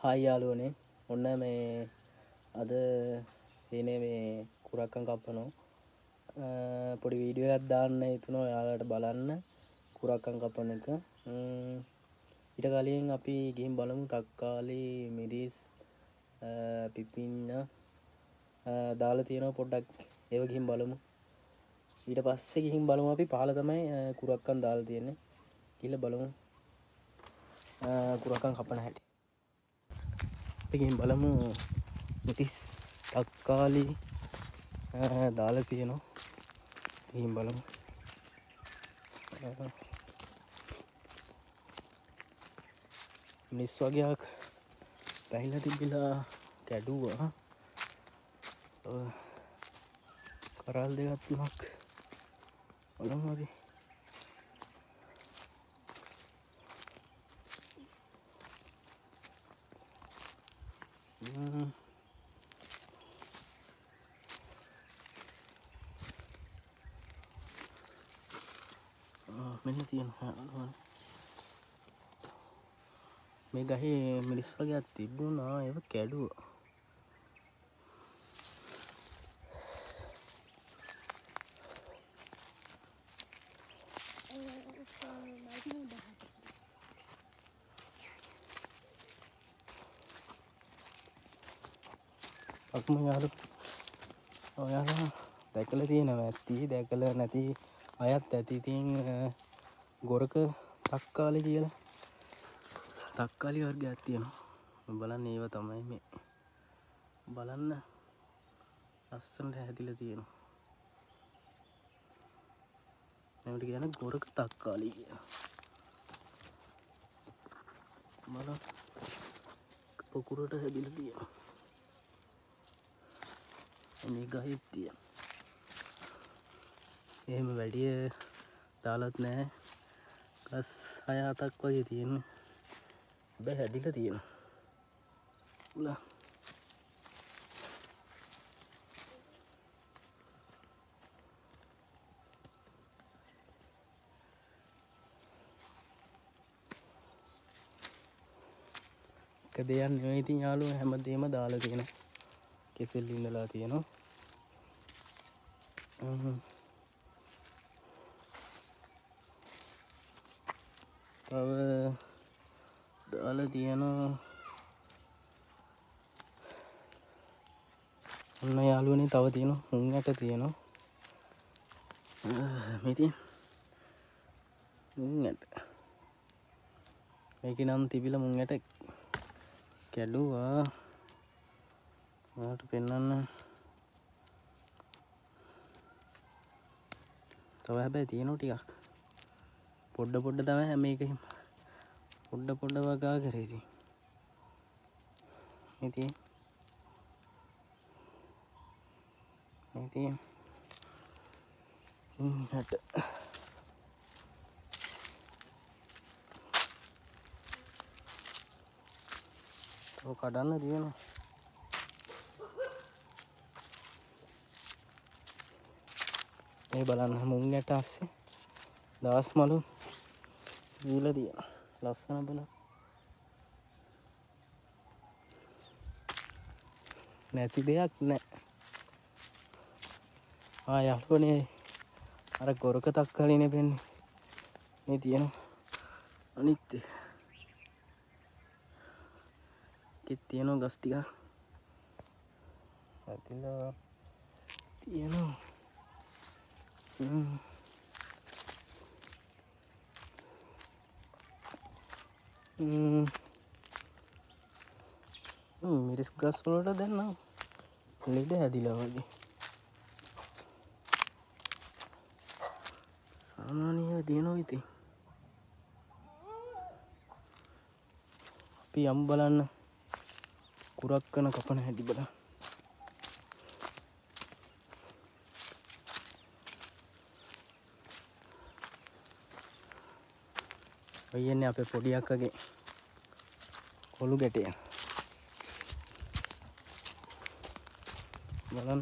Hi යාළුවනේ ඔන්න මේ අද එනේ මේ කුරක්කන් කපනවා පොඩි වීඩියෝ එකක් දාන්න හිතුණා ඔයාලට බලන්න කුරක්කන් කපන එක ඊට කලින් අපි ගිහින් බලමු තක්කාලි මිරිස් පිපින්න දාලා තියෙනවා පොඩ්ඩක් ඒව ගිහින් බලමු ඊට පස්සේ ගිහින් බලමු අපි පහල තමයි කුරක්කන් දාලා තියෙන්නේ කියලා බලමු කුරක්කන් කපන හැටි අපි ගිහින් බලමු මිරිස් තක්කාලි දාලා තියෙනවා ගිහින් බලමු මිරිස් වගේක් පැහිලා තිබිලා කැඩුවා කරල් දෙකක් තුනක් බලමු අපි මෙන්න තියෙනවා මේ ගහේ මිරිස් වගේක් තිබුණා ඒව කැඩුවා අක්ම යාළු ඔයාලා දැකලා තියෙනවා ඇති දැකලා නැති අයත් ඇති ඉතින් ගොරක තක්කාලි කියලා තක්කාලි වර්ගයක් තියෙනවා බලන්න ඒව තමයි මේ බලන්න ලස්සනට හැදිලා තියෙනවා මේකට කියන්නේ ගොරක තක්කාලි කියලා බලන්න පොකුරට හැදිලා තියෙනවා මේ ගහේ තියෙන එහෙම වැඩි දාලත් නැහැ ගස් 6-7ක් වගේ තියෙනවා හැබැයි හැදිලා තියෙනවා උලා එක දෙයක් නෙවෙයි ඉතින් යාළුවෝ හැමදේම දාලා තියෙනවා කෙසෙල් ඉන්නලා තියෙනවා තව දාලා තියෙනවා ඔන්න යාළුවනේ තව තියෙනවා මුං ඇට තියෙනවා මෙතින් මුං ඇට මේක නම් තිබිලා මුං ඇට කැඩුවා ඔයාලට පෙන්වන්න තව හැබැයි තියෙනවා ටිකක් පොඩ තමයි හැම එකම පොඩ වගා කරේ ඉතින් හට තව කඩන්න තියෙනවා මේ බලන්න මුං ඇට ASCII දවස් මලු දීලා තියෙනවා ලස්සන බලන්න නැති දෙයක් නැහැ යාළුවනේ අර ගොරක තක්කාලිනේ පෙන්නේ මේ තියෙනවා අනිත් එකෙත් තියෙනවා ගස් ටිකක් ඇතිලා තියෙනවා මිරිස් ගස් වලට දැන් නම් ලෙඩ හැදිලා වගේ සාමාන්‍යව දිනනවා ඉතින් අපි යම් බලන්න කුරක්කන කපන හැටි බලන්න ඔයන්නේ අපේ පොඩි අක්කගේ කොළු ගැටය බලන්න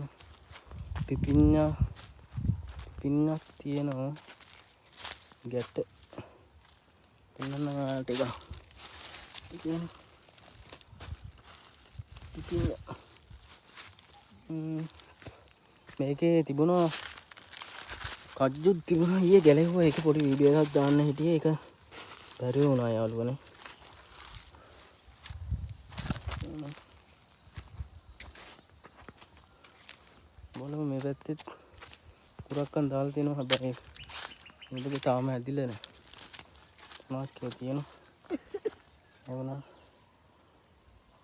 පිපින්නක් තියෙනවා ගැට පෙන්නන්න ටික ඉතින් මේකේ තිබුණා කජ්ජුත් තිබුණා ඊයේ ගැලෙව්වා. ඒක පොඩි වීඩියෝ එකක් දාන්න හිටියේ. ඒක බැරි වුණා යාළුවනේ. බලමු මේ පැත්තෙත් කුරක්කන් දාලා තියෙනවා. හැබැයි මේක තාම ඇදිලා නැහැ. මාක්කේ තියෙනවා. එවනම්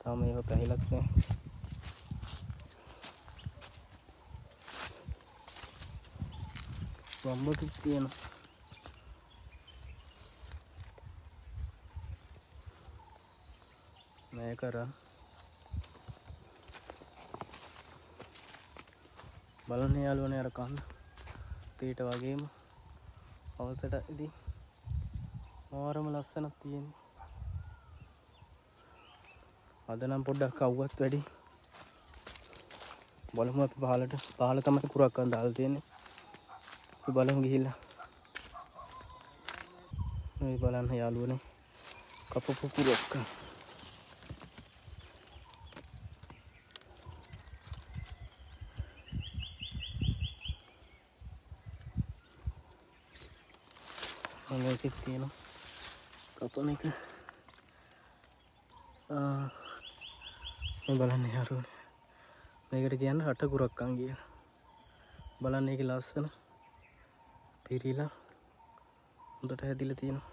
තාම ඒව පැහිලක් නැහැ. වම්බටුත් තියෙනවා. මේ කරා බලන්න යාළුවනේ අර කන්න පීට වගේම අවසට ඉතින් මාරම ලස්සනක් තියෙන්නේ. අද නම් පොඩ්ඩක් කව්වත් වැඩි. බලමු අපි පහල තමයි කුරක්කන් දාලා තියෙන්නේ. අපි බලමු ගිහිල්ලා. මේ බලන්න යාළුවනේ කපපු කුරක්කන්. මේකෙත් තියෙනවා කපන එක. මේ බලන්න යාළුවනේ මේකට කියන්නේ රට කුරක්කන් කියලා. බලන්න ඒකේ ලස්සන පිරීලා හොඳට හැදිලා තියෙනවා.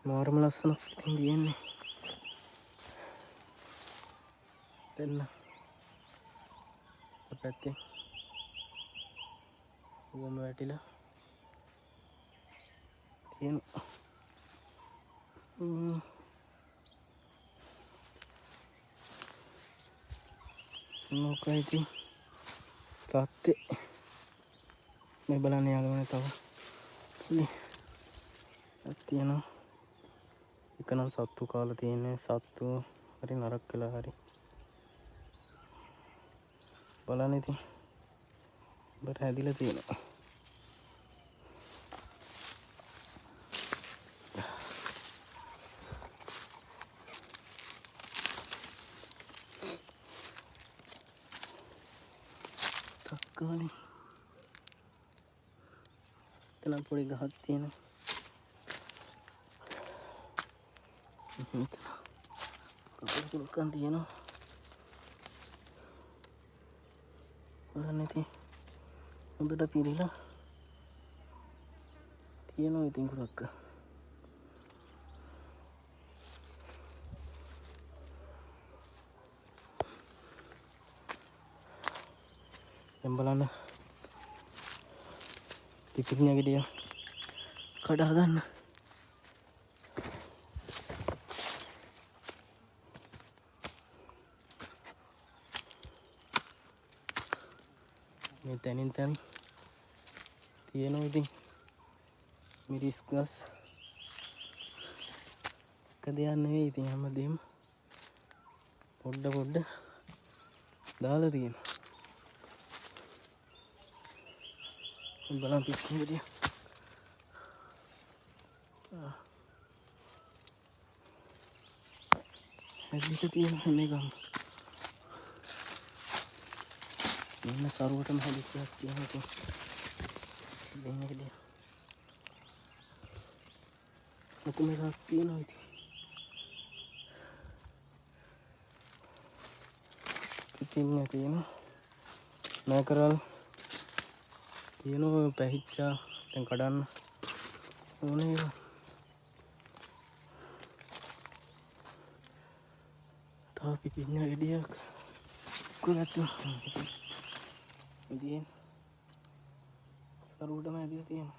මාරම ලස්සනක් ඉතින් තියෙන්නේ. දෙන්න පැත්තේ උවම වැටිලා තියෙනවා. මොකයි ඉතින් තාත්තේ මේ බලන්න යාළුවනේ තව පුලි තියෙනවා. එක නම් සත්තු කාලා තියෙන්නේ. සත්තු හරි නරක වෙලා හරි බලන්න ඉතින් බට හැදිලා තියෙනවා. තක්කාලි එතන පොඩි ගහක් තියෙනවා. මෙතන කුරක්කන් තියෙනවා. බලන්න ඉතින් හොඳට පිරීලා තියෙනවා ඉතින් කුරක්කන්. දැන් බලන්න පිපිඤ්ඤා ගෙඩිය කඩා ගන්න. මේ තැනින් තැන් තියෙනවා ඉතින් මිරිස් ගස්. එක දෙයක් නෙවෙයි ඉතින් හැමදේම පොඩ දාලා තියෙනවා. බලන්න පිපිඤ්ඤා ගෙඩිය. හැදිලා තියෙනවා මේ ගම. මෙන්න සරුවටම හැදිලා තියෙනවා ඉතින්. දෙන්න ගෙඩිය. ලොකු මේකක් තියෙනවා ඉතින්. පිපිඤ්ඤා තියෙනවා. නෑකරල් තියෙනවා. පැහිච්චා දැන් කඩන්න ඕනේ ඒවා. තව පිපිඤ්ඤා ගෙඩියක් කුරට්ටු ඉතින් සරුවටම හැදිලා තියෙනවා.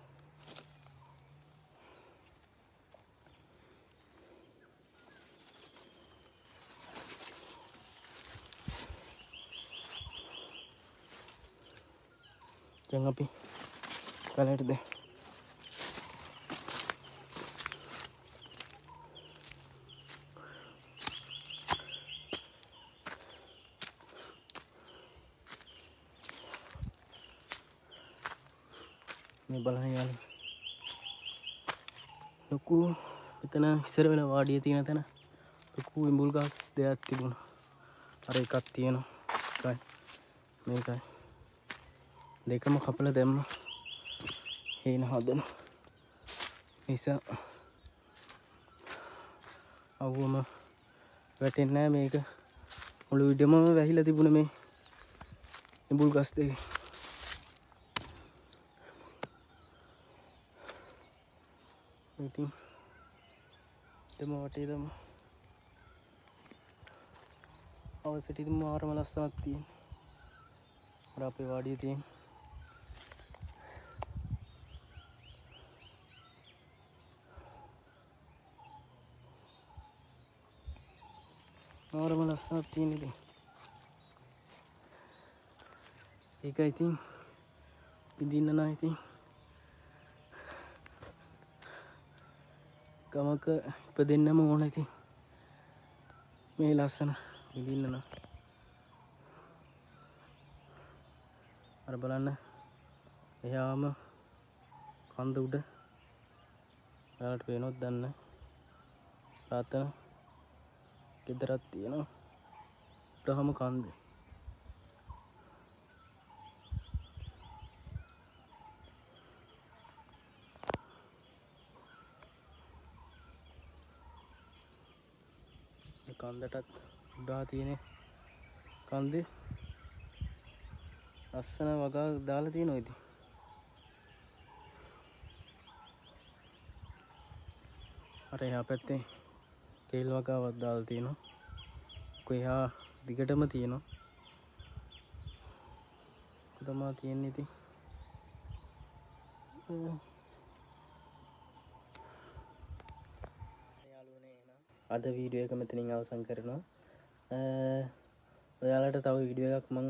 දැන් අපි කලයට දැන් මේ බලන්න යාළුවෝ ලොකු මෙතන ඉස්සර වෙන වාඩිය තියෙන තැන ලොකු ඉඹුල් ගස් දෙකක් තිබුණා. අර එකක් තියෙනවා. එකයි මේකයි. දෙකම කපලා දැම්මා. හේන හදන නිසා අවුවම වැටෙන්නේ නැහැ මේක. මුළු ඉඩමම වැහිලා තිබුණේ මේ ඉඹුල් ගස් දෙකේ. ඉතින් ඉඩම වටේ තමයි අවසට ඉතින් මාරම ලස්සනක් තියෙන්නේ. අර අපේ වාඩිය තියෙන්නේ. මාරම ලස්සනක් තියෙන්නේ ඉතින්. ඒක ඉතින් විඳින්න නම් ඉතින් ගමක ඉපදෙන්නම ඕන ඉතින් මේ ලස්සන විඳින්න නම්. අර බලන්න එයාම කන්ද උඩ ඔයාලට පේනවද දන්නේ නැහැ. රාතන ගෙදරක් තියෙනවා. උඩහම කන්ද. මේ කන්දටත් උඩා තියෙන කන්දේ ලස්සන වගා දාලා තියෙනවා ඉතින්. අර එහා පැත්තේ කේල් වගාවක් දාලා තියෙනවා. කොහා දිගටම තියෙනවා. තමයි තියෙන්නේ ඉතින්. අද වීඩියෝ එක මෙතනින් අවසන් කරනවා. ඔයාලට තව වීඩියෝ එකක් මම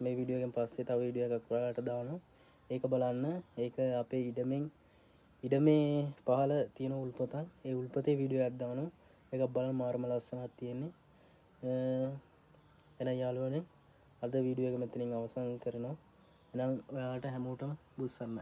මේ වීඩියෝ එකෙන් පස්සේ තව වීඩියෝ එකක් ඔයාලට දානවා. ඒක බලන්න. ඒක අපේ ඉඩමේ පහළ තියෙන උල්පතක්. ඒ උල්පතේ වීඩියෝ එකක් දානවා. ඒක බලන්න මාරම ලස්සනක් තියෙන්නේ. එහෙනම් යාළුවනේ අද වීඩියෝ එක මෙතනින් අවසන් කරනවා. එහෙනම් ඔයාලට හැමෝටම බුස්සන්නයි.